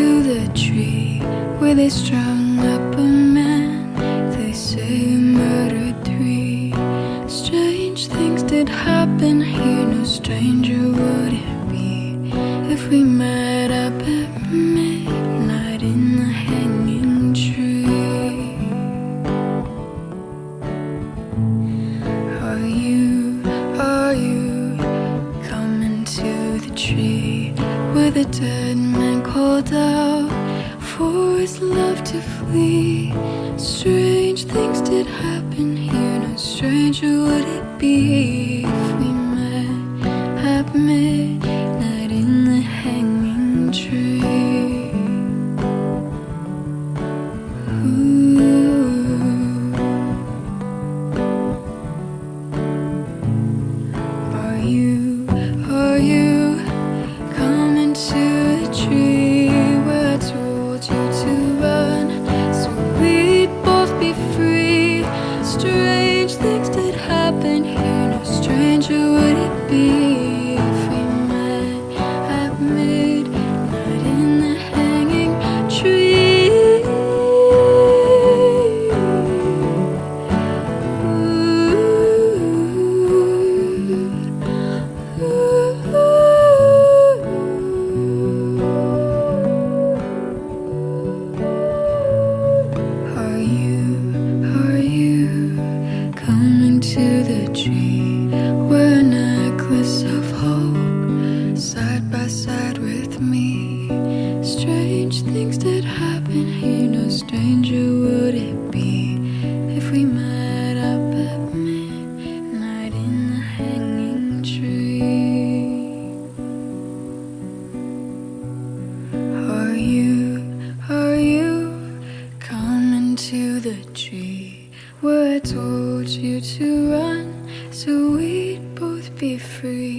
to the tree where they strung up a man. They say he murdered 3. Strange things did happen here. No stranger would it be if we met up at midnight in the hanging tree. Are you coming to the tree where the dead man called out for his love to flee? Strange things did happen here. No stranger would it be if we met at midnight in the hanging tree. Are you coming to the tree where I told you to run so we'd both be free? Strange things did happen here. No stranger would it be if we met at midnight in the hanging tree. Are you coming to the tree where a necklace of hope side by side with me? Strange things did happen here. No stranger would it be if we met up at midnight in the hanging tree. Are you coming to the tree where I told you to run so we'd both be free?